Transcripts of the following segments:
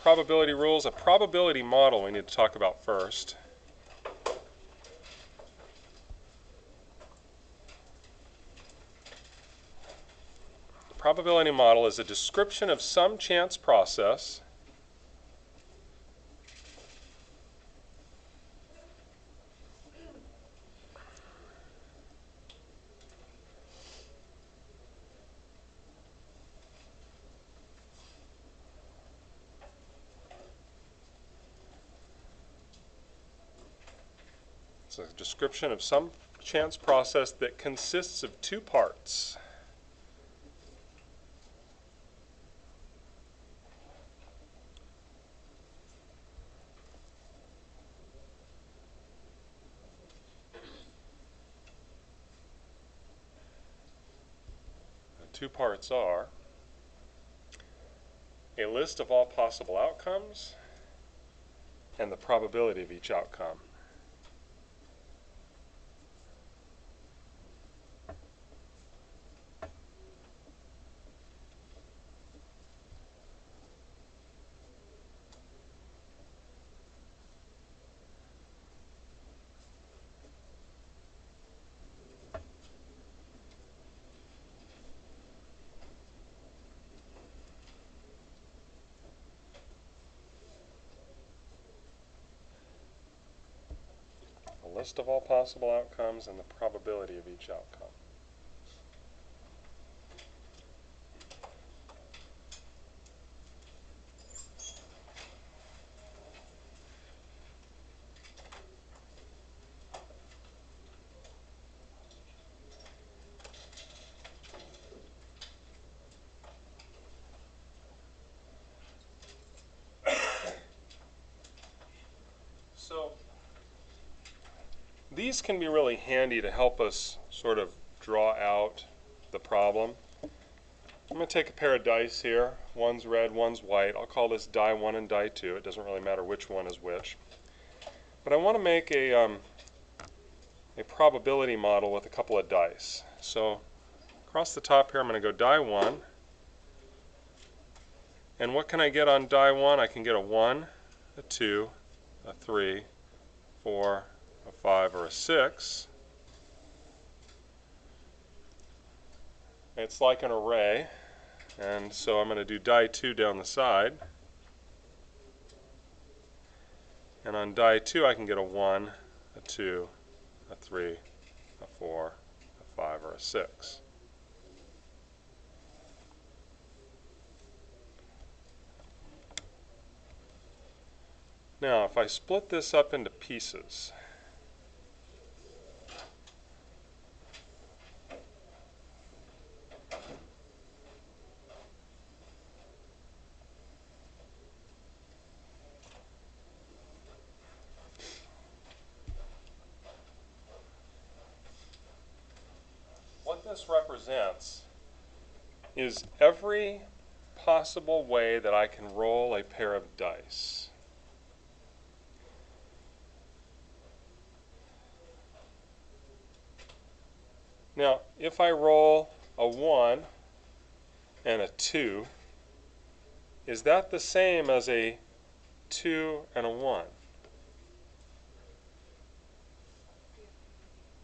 probability rules. A probability model we need to talk about first. The probability model is a description of some chance process It's a description of some chance process that consists of two parts. The two parts are a list of all possible outcomes and the probability of each outcome. A list of all possible outcomes and the probability of each outcome. So these can be really handy to help us sort of draw out the problem. I'm going to take a pair of dice here. One's red, one's white. I'll call this die 1 and die 2. It doesn't really matter which one is which. But I want to make a probability model with a couple of dice. So across the top here I'm going to go die 1. And what can I get on die 1? I can get a 1, a 2, a 3, 4, a 5, or a 6. It's like an array, and so I'm going to do die 2 down the side. And on die 2 I can get a 1, a 2, a 3, a 4, a 5, or a 6. Now if I split this up into pieces, what this represents is every possible way that I can roll a pair of dice. Now, if I roll a 1 and a 2, is that the same as a 2 and a 1?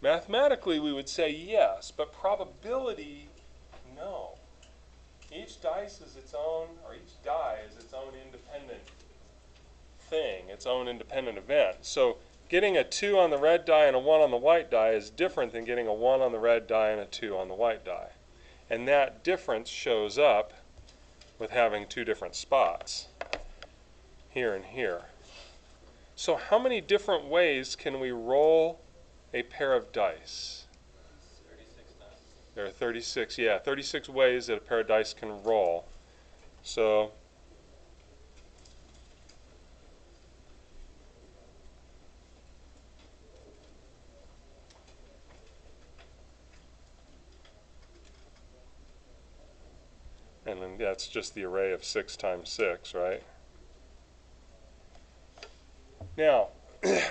Mathematically, we would say yes, but probability, no. Each dice is its own, or each die is its own independent thing, its own independent event. So getting a 2 on the red die and a 1 on the white die is different than getting a 1 on the red die and a 2 on the white die. And that difference shows up with having two different spots, here and here. So how many different ways can we roll a pair of dice? 36 dice. There are 36, yeah, 36 ways that a pair of dice can roll. So and then that's just the array of 6 times 6, right? Now,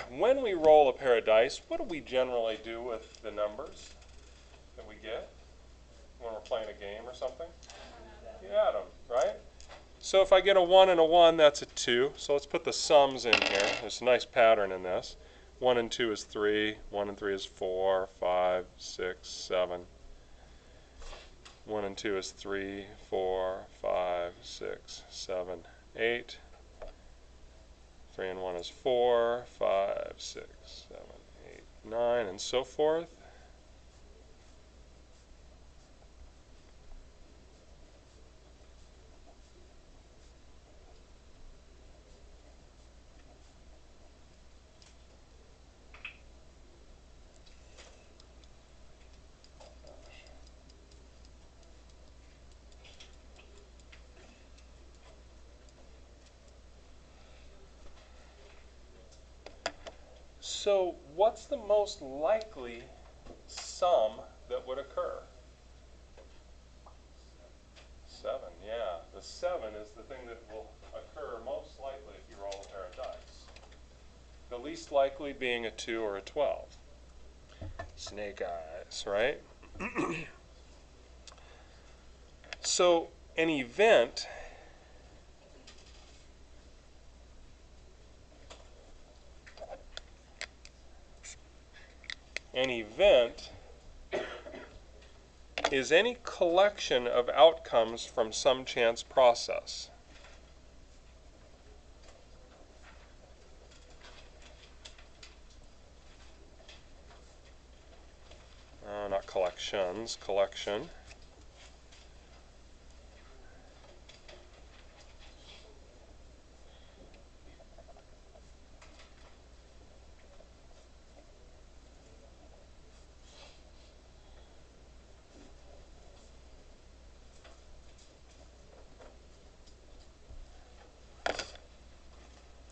when we roll a pair of dice, what do we generally do with the numbers that we get when we're playing a game or something? You add them, right? So if I get a 1 and a 1, that's a 2. So let's put the sums in here. There's a nice pattern in this. 1 and 2 is 3. 1 and 3 is 4, 5, 6, 7. 1 and 2 is 3, 4, 5, 6, 7, 8. 3 and 1 is 4, 5, 6, 7, 8, 9, and so forth. So what's the most likely sum that would occur? 7, yeah. The 7 is the thing that will occur most likely if you roll a pair of dice. The least likely being a 2 or a 12. Snake eyes, right? So an event is any collection of outcomes from some chance process. Not collections, collection.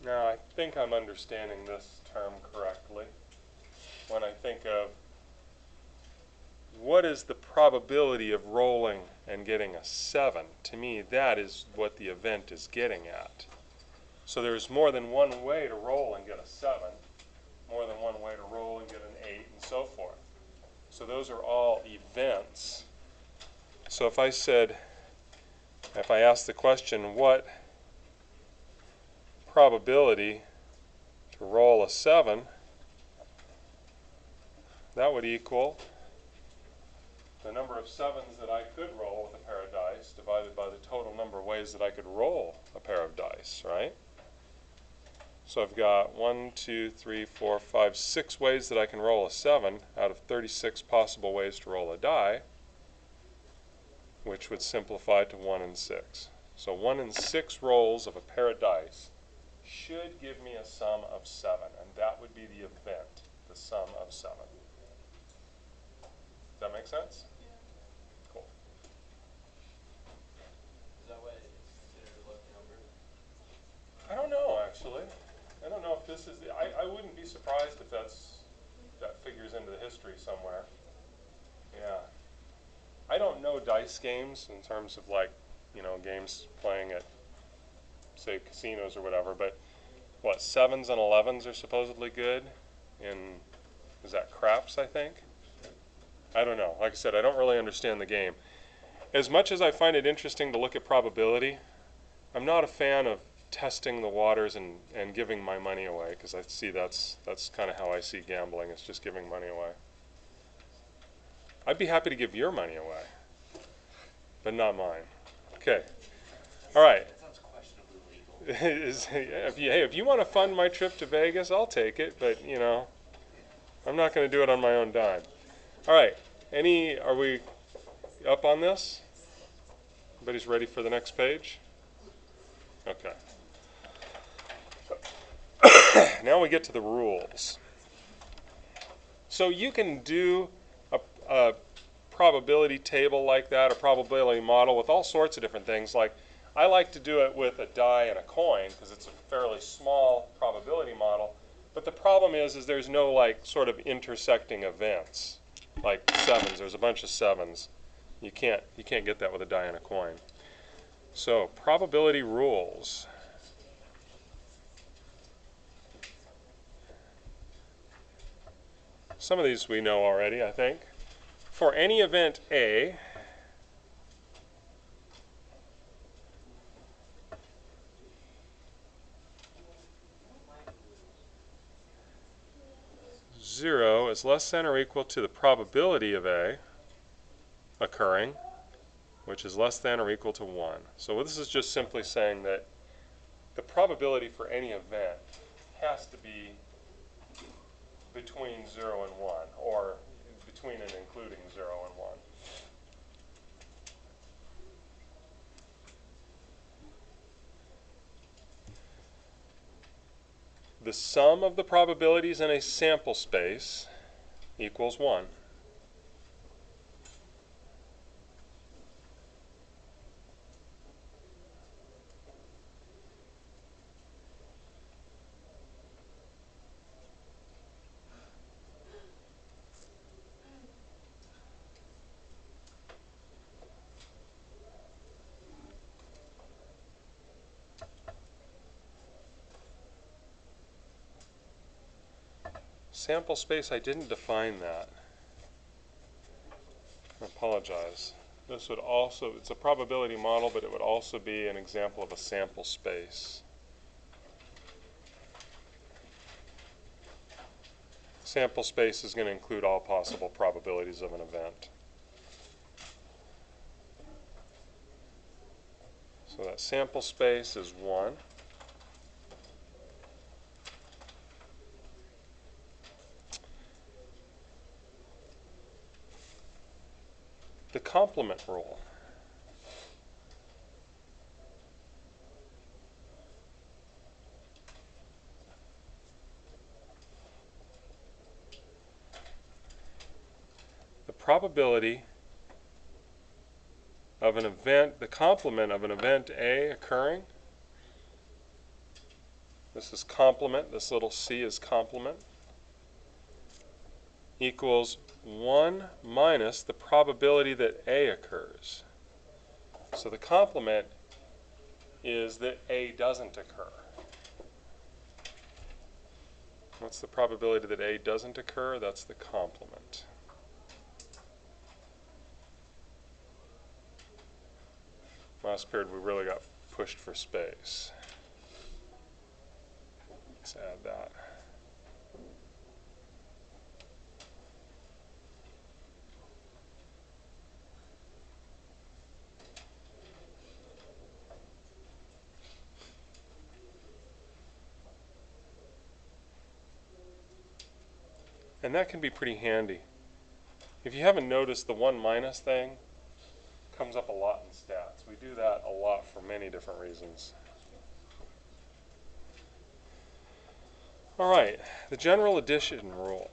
Now, I think I'm understanding this term correctly when I think of what is the probability of rolling and getting a 7. To me, that is what the event is getting at. So there's more than one way to roll and get a 7, more than one way to roll and get an 8, and so forth. So those are all events. So if I asked the question, what probability to roll a 7, that would equal the number of 7s that I could roll with a pair of dice divided by the total number of ways that I could roll a pair of dice, right? So I've got 1, 2, 3, 4, 5, 6 ways that I can roll a 7 out of 36 possible ways to roll a die, which would simplify to 1 in 6. So 1 in 6 rolls of a pair of dice should give me a sum of 7, and that would be the event, the sum of 7. Does that make sense? Yeah. Cool. Is that why it's considered a lucky number? I don't know, actually. I don't know if this is I wouldn't be surprised if that figures into the history somewhere. Yeah. I don't know dice games in terms of, like, games playing at, say, casinos or whatever, but what, 7s and 11s are supposedly good in, is that craps, I think? I don't know. Like I said, I don't really understand the game. As much as I find it interesting to look at probability, I'm not a fan of testing the waters and giving my money away, because I see that's kind of how I see gambling. It's just giving money away. I'd be happy to give your money away, but not mine. Okay. All right. That sounds questionably legal. If you want to fund my trip to Vegas, I'll take it, but I'm not going to do it on my own dime. All right. Are we up on this? Everybody's ready for the next page? Okay. Now we get to the rules. So you can do a probability table like that, a probability model with all sorts of different things. Like, I like to do it with a die and a coin because it's a fairly small probability model. But the problem is there's no, like, sort of intersecting events, like 7s. There's a bunch of 7s. You can't get that with a die and a coin. So probability rules. Some of these we know already, I think. For any event A, 0 is less than or equal to the probability of A occurring, which is less than or equal to 1. So this is just simply saying that the probability for any event has to be between 0 and 1, or between and including 0 and 1. The sum of the probabilities in a sample space equals 1. Sample space, I didn't define that. I apologize. This would also, it's a probability model, but it would also be an example of a sample space. Sample space is going to include all possible probabilities of an event. So that sample space is 1. The complement rule. The probability of an event, the complement of an event A occurring. This is complement, this little c is complement, equals 1 minus the probability that A occurs. So the complement is that A doesn't occur. What's the probability that A doesn't occur? That's the complement. Last period we really got pushed for space. Let's add that. And that can be pretty handy. If you haven't noticed, the 1 minus thing comes up a lot in stats. We do that a lot for many different reasons. All right, the general addition rule.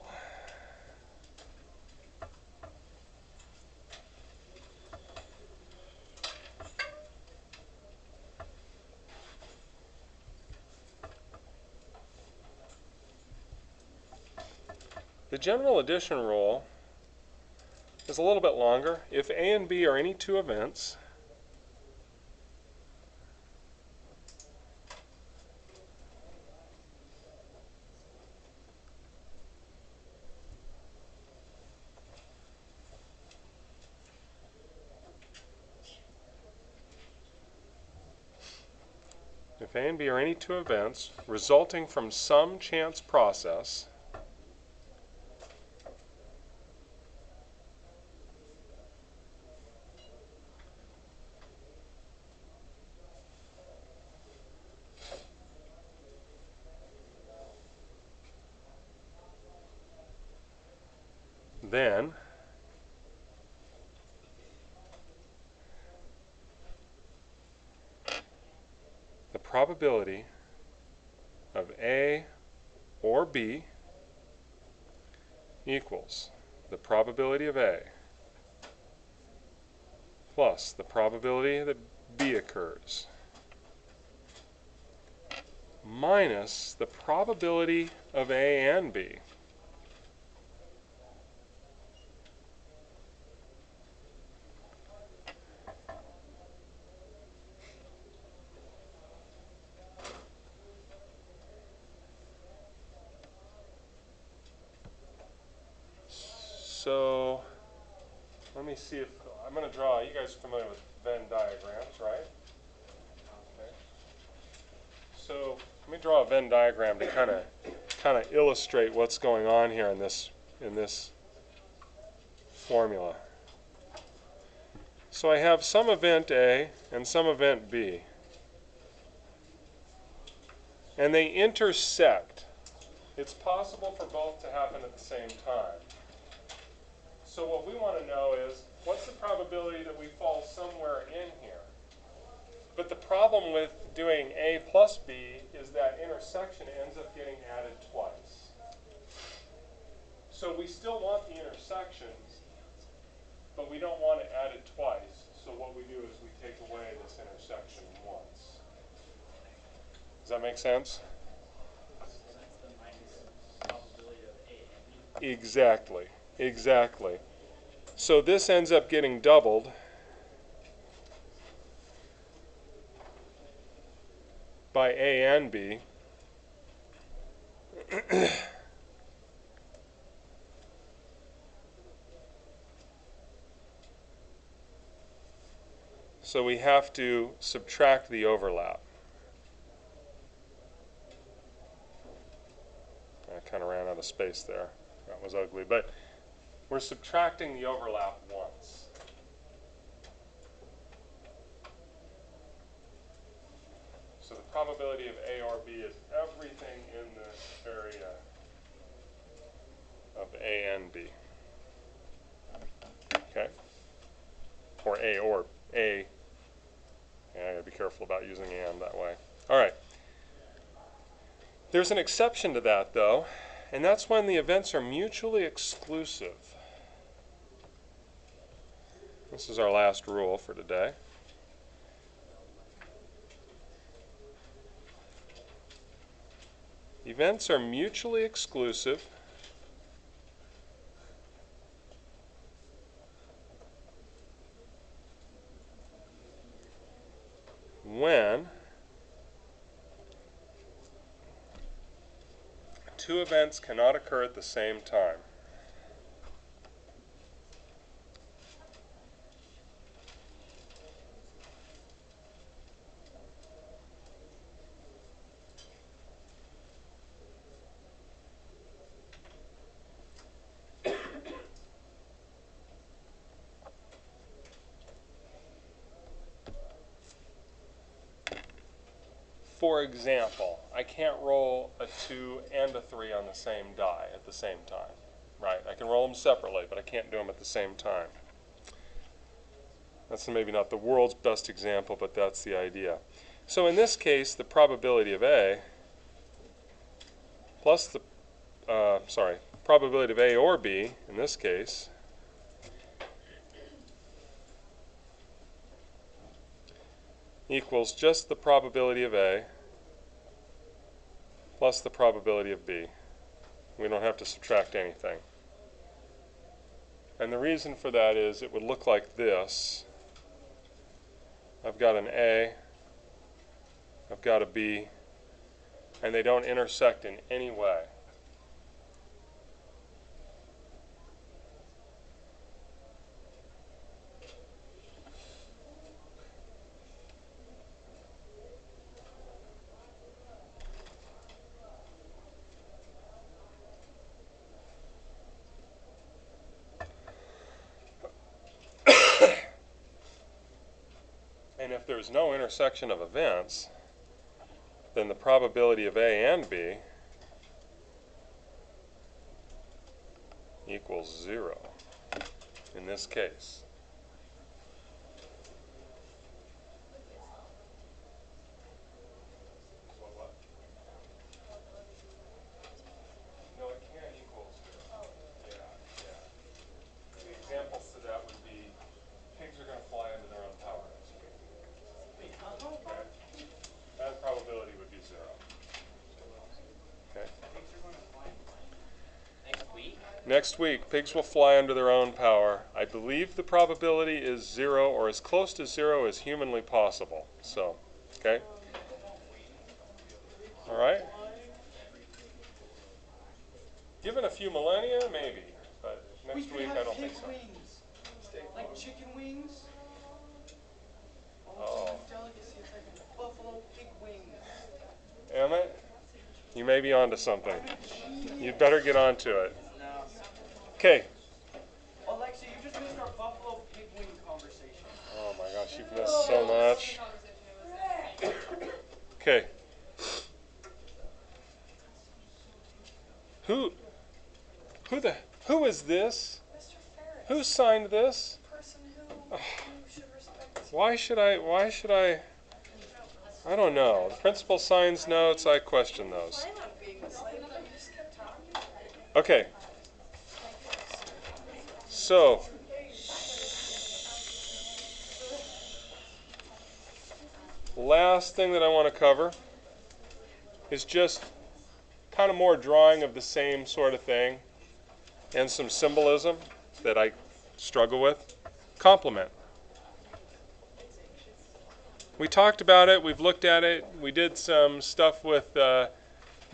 The general addition rule is a little bit longer. If A and B are any two events, if A and B are any two events resulting from some chance process, then the probability of A or B equals the probability of A plus the probability that B occurs minus the probability of A and B. So let me see if I'm going to draw. You guys are familiar with Venn diagrams, right? Okay. So let me draw a Venn diagram to kind of kind of illustrate what's going on here in this formula. So I have some event A and some event B. And they intersect. It's possible for both to happen at the same time. So what we want to know is, what's the probability that we fall somewhere in here? But the problem with doing A plus B is that intersection ends up getting added twice. So we still want the intersections, but we don't want it added twice. So what we do is we take away this intersection once. Does that make sense? Exactly, exactly. So this ends up getting doubled by A and B. So we have to subtract the overlap. I kind of ran out of space there. That was ugly. But we're subtracting the overlap once. So the probability of A or B is everything in this area of A and B. Okay? Or A or A. Yeah, I gotta be careful about using and that way. All right. There's an exception to that, though, and that's when the events are mutually exclusive. This is our last rule for today. Events are mutually exclusive when two events cannot occur at the same time. For example, I can't roll a 2 and a 3 on the same die at the same time. Right? I can roll them separately, but I can't do them at the same time. That's maybe not the world's best example, but that's the idea. So in this case, the probability of A plus the, probability of A or B, in this case, equals just the probability of A plus the probability of B. We don't have to subtract anything. And the reason for that is it would look like this. I've got an A, I've got a B, and they don't intersect in any way. And if there's no intersection of events, then the probability of A and B equals 0 in this case. No, it can't equal 0. Yeah. The examples to that would be pigs are going to fly into their own power next week. Okay. That probability would be 0. Okay. Next week, pigs will fly under their own power. I believe the probability is 0 or as close to 0 as humanly possible. So, okay? All right? Given a few millennia, maybe. But next week, I don't think so. Wings. Like chicken wings. Oh. Delicacy. It's like buffalo pig wings. Emmett, you may be onto something. You'd better get on to it. No. Okay. Alexa, you just missed our Buffalo Pig Wing conversation. Oh my gosh, you've missed so much. Okay. Who who is this? Mr. Ferris, Who signed this? person who should respect. Why should I don't know. The principal signs notes, I question those. Plan on being the slave, but you just kept talking. Okay. So, last thing that I want to cover is just kind of more drawing of the same sort of thing and some symbolism that I struggle with. Complement. We talked about it, we've looked at it, we did some stuff with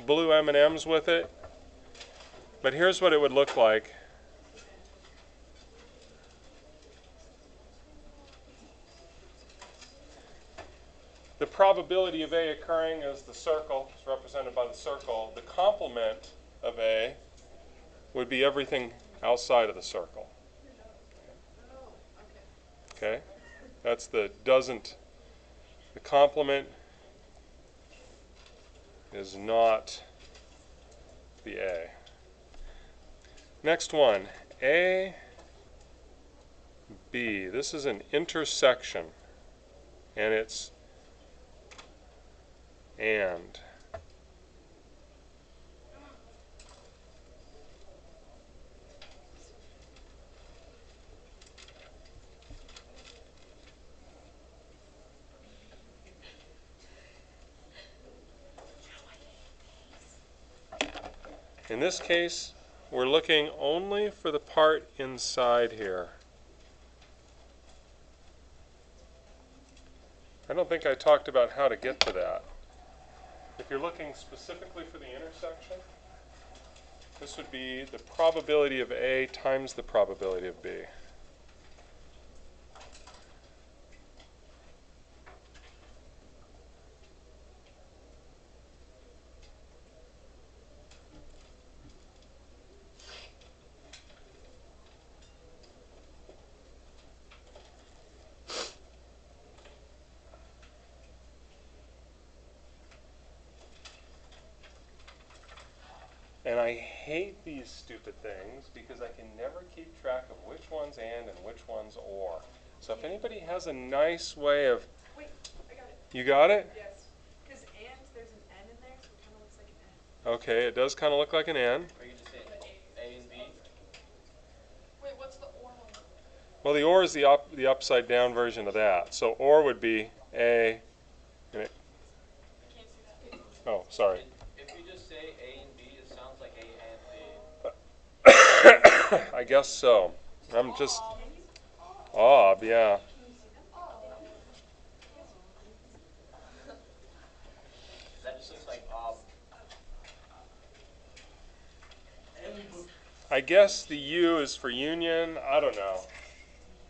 blue M&Ms with it, but here's what it would look like. The probability of A occurring is the circle, it's represented by the circle. The complement of A would be everything outside of the circle. Okay? That's the complement is not the A. Next one, A, B. This is an intersection, and it's and. In this case, we're looking only for the part inside here. I don't think I talked about how to get to that. If you're looking specifically for the intersection, this would be the probability of A times the probability of B. And I hate these stupid things because I can never keep track of which one's and which one's or. So if anybody has a nice way of... Wait, I got it. You got it? Yes. Because there's an N in there, so it kind of looks like an N. Okay, it does kind of look like an N. Or you just say A and B? Wait, what's the or one? Well, the or is the upside down version of that. So or would be A. And it, I can't see that. oh, sorry. If you just say A and B, it sounds like A and B. I guess so. I'm just... Ob, yeah. That just looks like I guess the U is for union. I don't know.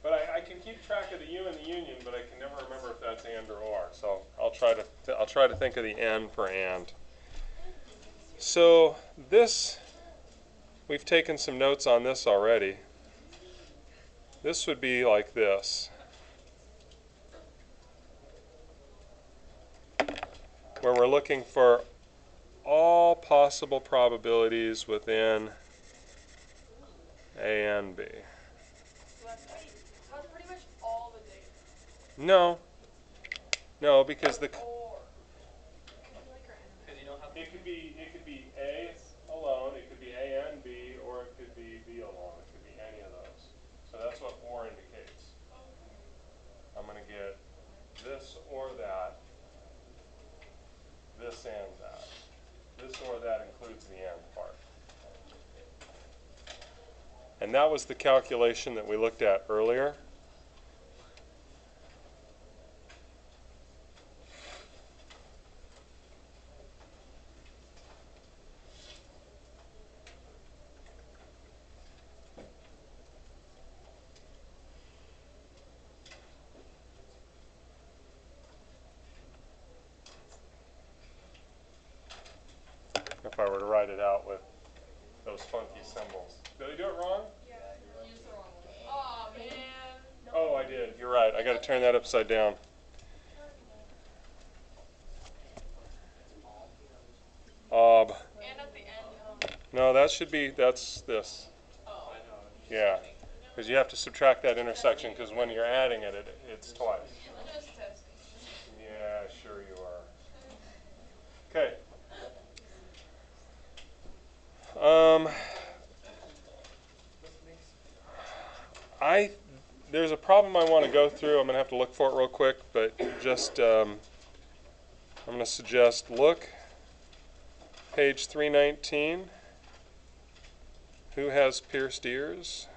But I can keep track of the U and the union, but I can never remember if that's and or. So I'll try to think of the N for and. So this, we've taken some notes on this already. This would be like this, where we're looking for all possible probabilities within A and B. So that's pretty much all the data. No, because the Or. It could be like our N. because you don't have it could be A alone, it could be A and B, or it could be B alone. It could be any of those. So that's what or indicates. I'm going to get this or that, this and that. This or that includes the and part. And that was the calculation that we looked at earlier. If I were to write it out with those funky symbols. Did I do it wrong? Yeah. You used the wrong one. Aw, man. Oh, I did. You're right. I got to turn that upside down. Ob. And at the end. No, that should be, that's this. Oh. Yeah. Because you have to subtract that intersection because when you're adding it, it's twice. I'm just testing. Yeah, sure you are. Okay. There's a problem I want to go through. I'm going to have to look for it real quick, but just I'm going to suggest look page 319. Who has pierced ears?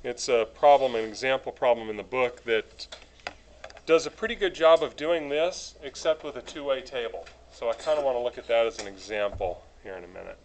It's a problem, an example problem in the book that does a pretty good job of doing this, except with a two-way table. So I kind of want to look at that as an example here in a minute.